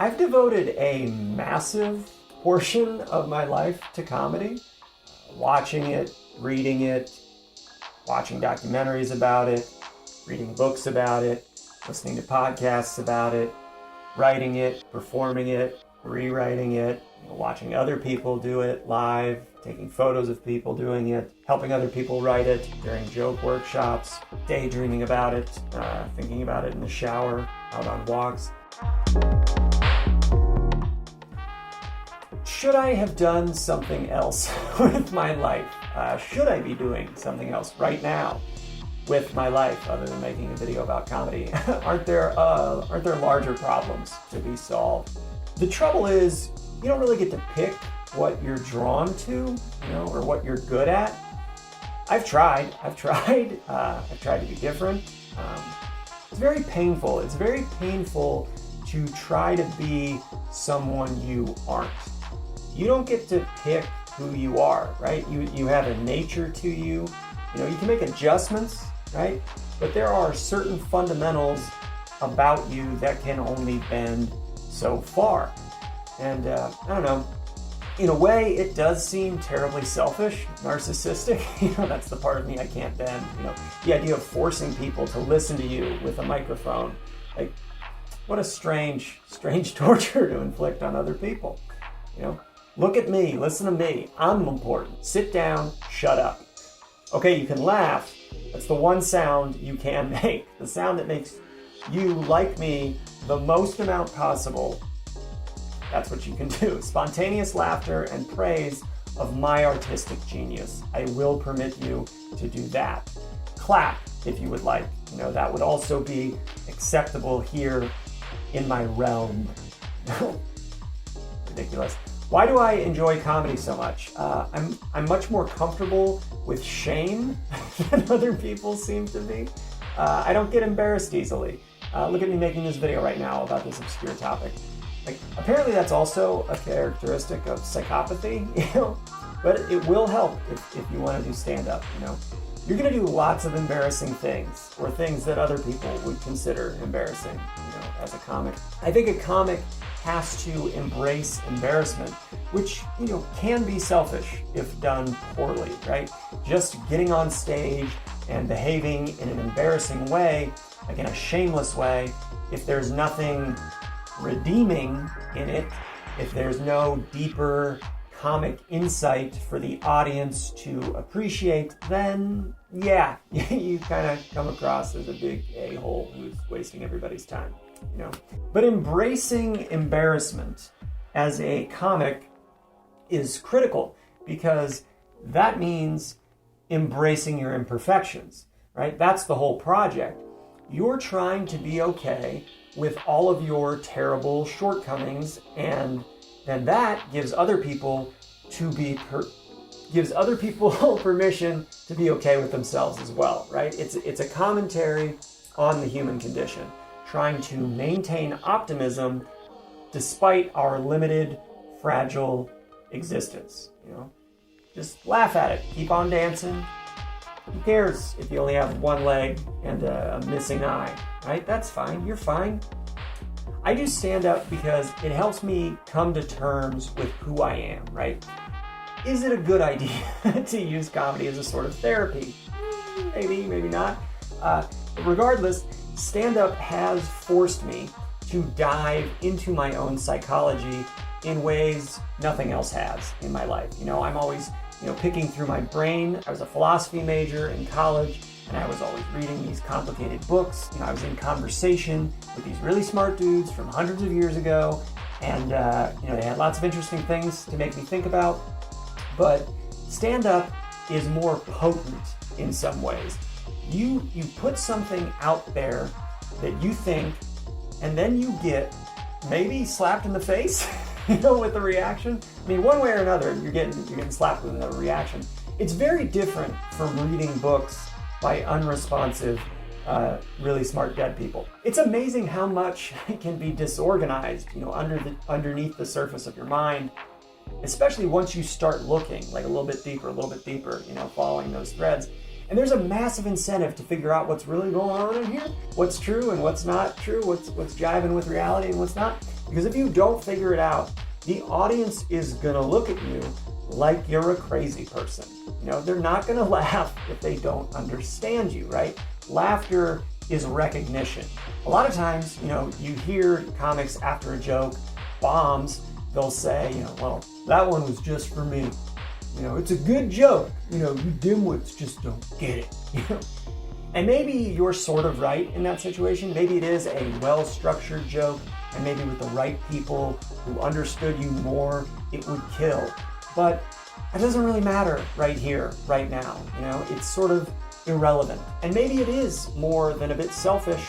I've devoted a massive portion of my life to comedy, watching it, reading it, watching documentaries about it, reading books about it, listening to podcasts about it, writing it, performing it, rewriting it, watching other people do it live, taking photos of people doing it, helping other people write it during joke workshops, daydreaming about it, thinking about it in the shower, out on walks. Should I have done something else with my life? Should I be doing something else right now with my life other than making a video about comedy? Aren't there larger problems to be solved? The trouble is, you don't really get to pick what you're drawn to, or what you're good at. I've tried to be different. It's very painful. It's very painful to try to be someone you aren't. You don't get to pick who you are, right? You have a nature to you. You can make adjustments, right? But there are certain fundamentals about you that can only bend so far. And I don't know, in a way it does seem terribly selfish, narcissistic. That's the part of me I can't bend. The idea of forcing people to listen to you with a microphone. Like, what a strange torture to inflict on other people. Look at me, listen to me, I'm important. Sit down, shut up. Okay, you can laugh. That's the one sound you can make. The sound that makes you like me the most amount possible. That's what you can do. Spontaneous laughter and praise of my artistic genius. I will permit you to do that. Clap if you would like. That would also be acceptable here in my realm. Ridiculous. Why do I enjoy comedy so much? I'm much more comfortable with shame than other people seem to be. I don't get embarrassed easily. Look at me making this video right now about this obscure topic. Apparently that's also a characteristic of psychopathy, but it will help if you want to do stand-up, You're going to do lots of embarrassing things, or things that other people would consider embarrassing, as a comic. I think a comic has to embrace embarrassment, which, can be selfish if done poorly, right? Just getting on stage and behaving in an embarrassing way, like in a shameless way, if there's nothing redeeming in it, if there's no deeper comic insight for the audience to appreciate, then yeah, you kind of come across as a big a-hole who's wasting everybody's time, But embracing embarrassment as a comic is critical, because that means embracing your imperfections, right? That's the whole project. You're trying to be okay with all of your terrible shortcomings, and then that gives other people permission to be okay with themselves as well, right? It's a commentary on the human condition, trying to maintain optimism despite our limited, fragile existence. Just laugh at it, keep on dancing. Who cares if you only have one leg and a missing eye, right? That's fine, you're fine. I do stand up because it helps me come to terms with who I am, right? Is it a good idea to use comedy as a sort of therapy? Maybe, maybe not. Regardless, stand-up has forced me to dive into my own psychology in ways nothing else has in my life. I'm always picking through my brain. I was a philosophy major in college, and I was always reading these complicated books. I was in conversation with these really smart dudes from hundreds of years ago, and they had lots of interesting things to make me think about. But stand-up is more potent in some ways. You put something out there that you think, and then you get maybe slapped in the face, with the reaction. I mean, one way or another, you're getting slapped with another reaction. It's very different from reading books by unresponsive, really smart dead people. It's amazing how much can be disorganized, underneath the surface of your mind, especially once you start looking like a little bit deeper, following those threads. And there's a massive incentive to figure out what's really going on in here, what's true and what's not true, what's jiving with reality and what's not. Because if you don't figure it out, the audience is gonna look at you like you're a crazy person. They're not gonna laugh if they don't understand you, right? Laughter is recognition. A lot of times, you hear comics after a joke bombs, they'll say, well, that one was just for me. It's a good joke. You dimwits just don't get it. And maybe you're sort of right in that situation. Maybe it is a well-structured joke, and maybe with the right people who understood you more, it would kill. But it doesn't really matter right here, right now. It's sort of irrelevant. And maybe it is more than a bit selfish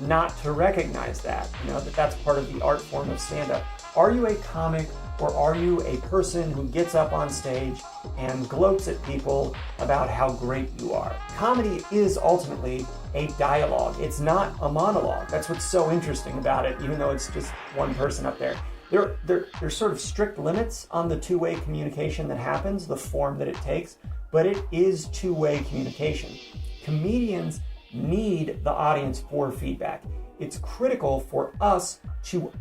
not to recognize that, that's part of the art form of stand-up. Are you a comic, or are you a person who gets up on stage and gloats at people about how great you are? Comedy is ultimately a dialogue. It's not a monologue. That's what's so interesting about it, even though it's just one person up there. There's sort of strict limits on the two-way communication that happens, the form that it takes, but it is two-way communication. Comedians need the audience for feedback. It's critical for us to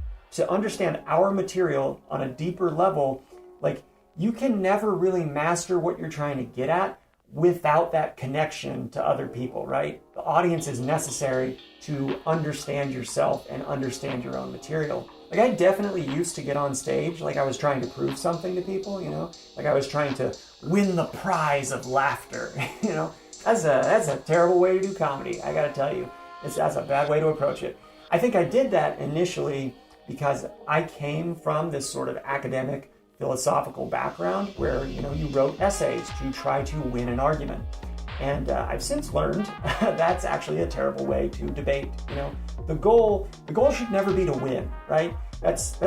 understand our material on a deeper level. Like, you can never really master what you're trying to get at without that connection to other people, right? The audience is necessary to understand yourself and understand your own material. Like, I definitely used to get on stage like I was trying to prove something to people, like I was trying to win the prize of laughter. That's a terrible way to do comedy, I gotta tell you. That's a bad way to approach it. I think I did that initially because I came from this sort of academic, philosophical background where, you wrote essays to try to win an argument. And I've since learned that's actually a terrible way to debate. The goal should never be to win, right? That's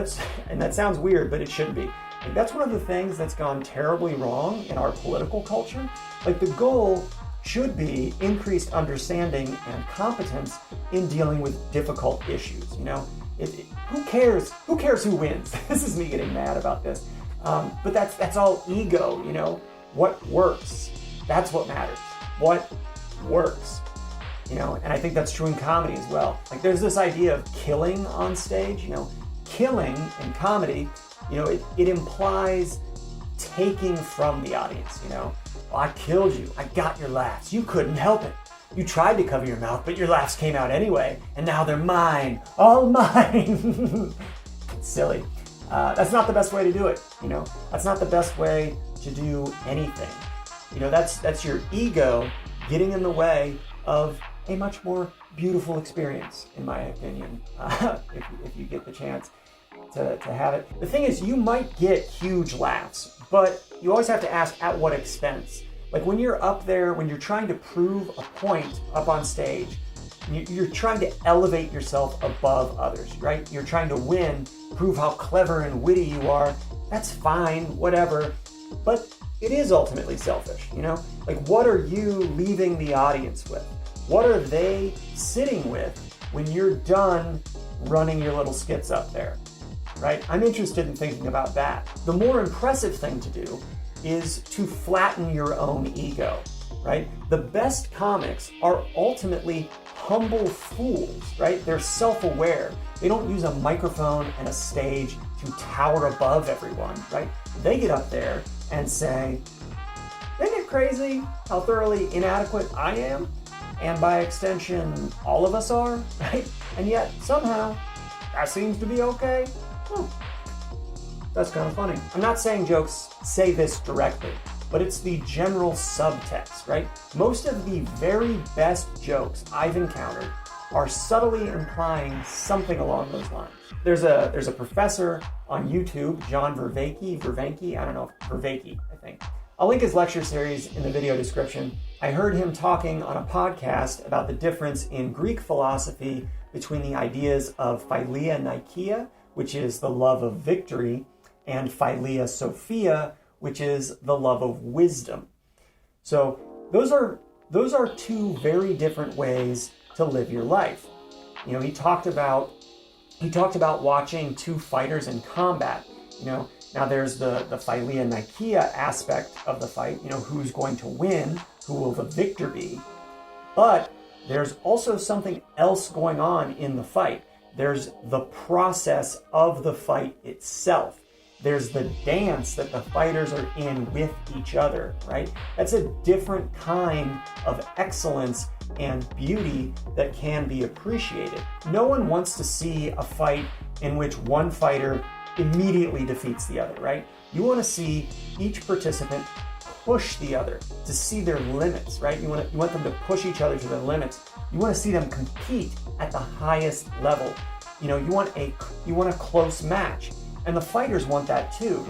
and that sounds weird, but it shouldn't be. Like, that's one of the things that's gone terribly wrong in our political culture. Like, the goal should be increased understanding and competence in dealing with difficult issues. Who cares? Who cares who wins? This is me getting mad about this. But that's all ego. What works? That's what matters. What works? And I think that's true in comedy as well. Like, there's this idea of killing on stage. Killing in comedy, it implies taking from the audience. I killed you. I got your laughs. You couldn't help it. You tried to cover your mouth, but your laughs came out anyway, and now they're mine. All mine. It's silly. That's not the best way to do it. That's not the best way to do anything. That's your ego getting in the way of a much more beautiful experience, in my opinion, if you get the chance to have it. The thing is, you might get huge laughs, but you always have to ask at what expense. Like, when you're up there, when you're trying to prove a point up on stage, you're trying to elevate yourself above others, right? You're trying to win, prove how clever and witty you are. That's fine, whatever. But it is ultimately selfish, Like, what are you leaving the audience with? What are they sitting with when you're done running your little skits up there, right? I'm interested in thinking about that. The more impressive thing to do is to flatten your own ego, right? The best comics are ultimately humble fools, right? They're self-aware. They don't use a microphone and a stage to tower above everyone, right? They get up there and say, isn't it crazy how thoroughly inadequate I am? And by extension, all of us are, right? And yet, somehow, that seems to be okay. That's kind of funny. I'm not saying jokes say this directly, but it's the general subtext, right? Most of the very best jokes I've encountered are subtly implying something along those lines. There's a professor on YouTube, John Vervaeke, I don't know, Vervaeke, I think. I'll link his lecture series in the video description. I heard him talking on a podcast about the difference in Greek philosophy between the ideas of philia Nikeia, which is the love of victory, and philia Sophia, which is the love of wisdom. So those are two very different ways to live your life. He talked about watching two fighters in combat. Now there's the philia Nikeia aspect of the fight, who's going to win, who will the victor be. But there's also something else going on in the fight. There's the process of the fight itself. There's the dance that the fighters are in with each other, right? That's a different kind of excellence and beauty that can be appreciated. No one wants to see a fight in which one fighter immediately defeats the other, right? You want to see each participant push the other to see their limits, right? You want them to push each other to their limits. You want to see them compete at the highest level. You want a close match. And the fighters want that too,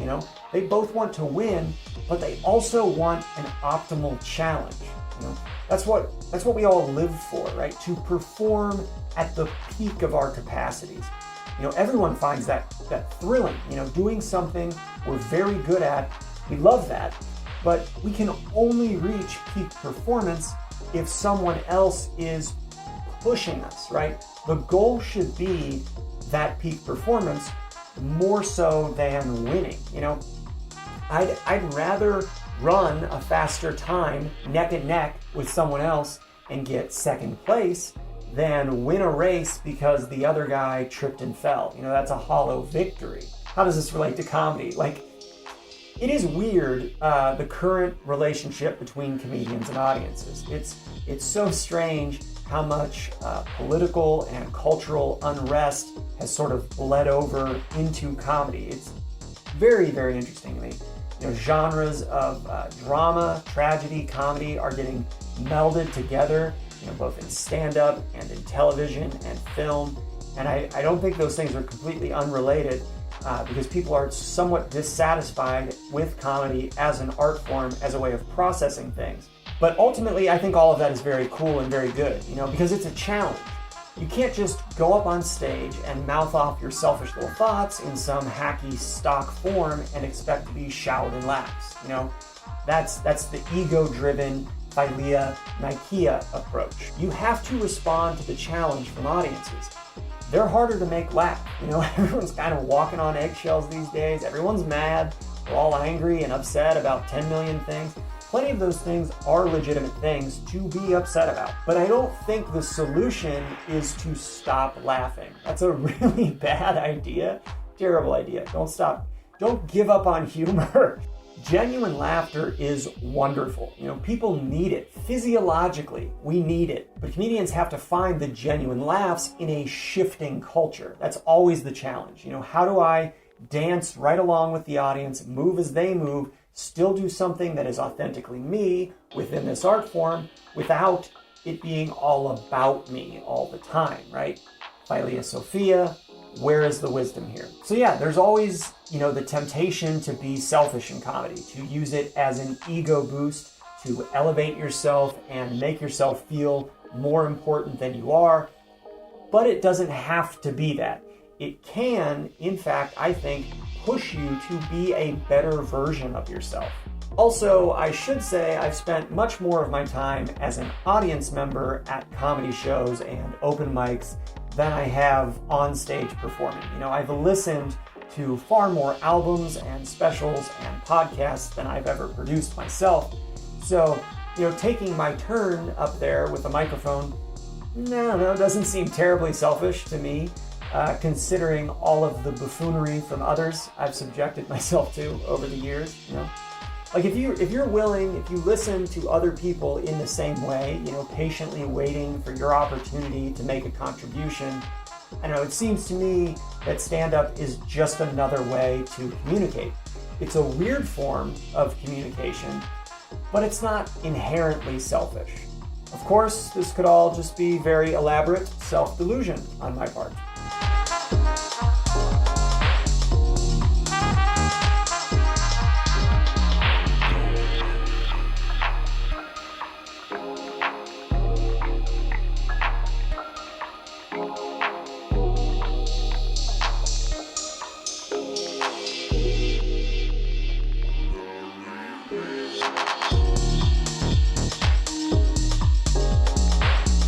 They both want to win, but they also want an optimal challenge. That's what we all live for, right? To perform at the peak of our capacities. Everyone finds that thrilling, doing something we're very good at. We love that, but we can only reach peak performance if someone else is pushing us, right? The goal should be that peak performance more so than winning. I'd rather run a faster time neck and neck with someone else and get second place than win a race because the other guy tripped and fell. That's a hollow victory. How does this relate to comedy? It is weird, the current relationship between comedians and audiences. It's so strange how much political and cultural unrest has sort of bled over into comedy. It's very, very interesting to me. Genres of drama, tragedy, comedy are getting melded together, both in stand-up and in television and film. And I don't think those things are completely unrelated because people are somewhat dissatisfied with comedy as an art form, as a way of processing things. But ultimately, I think all of that is very cool and very good, because it's a challenge. You can't just go up on stage and mouth off your selfish little thoughts in some hacky stock form and expect to be showered in laughs. That's the ego-driven philia approach. You have to respond to the challenge from audiences. They're harder to make laugh. Everyone's kind of walking on eggshells these days. Everyone's mad. We're all angry and upset about 10 million things. Plenty of those things are legitimate things to be upset about. But I don't think the solution is to stop laughing. That's a really bad idea. Terrible idea. Don't stop. Don't give up on humor. Genuine laughter is wonderful. People need it. Physiologically, we need it. But comedians have to find the genuine laughs in a shifting culture. That's always the challenge. How do I dance right along with the audience, move as they move, still do something that is authentically me within this art form without it being all about me all the time, right? Philia Sophia, where is the wisdom here? So yeah, there's always, the temptation to be selfish in comedy, to use it as an ego boost, to elevate yourself and make yourself feel more important than you are. But it doesn't have to be that. It can, in fact, I think, push you to be a better version of yourself. Also, I should say I've spent much more of my time as an audience member at comedy shows and open mics than I have on stage performing. I've listened to far more albums and specials and podcasts than I've ever produced myself. So, taking my turn up there with a microphone, no, it doesn't seem terribly selfish to me. Considering all of the buffoonery from others I've subjected myself to over the years, if you're willing, if you listen to other people in the same way, patiently waiting for your opportunity to make a contribution, it seems to me that stand-up is just another way to communicate. It's a weird form of communication, but it's not inherently selfish. Of course, this could all just be very elaborate self-delusion on my part.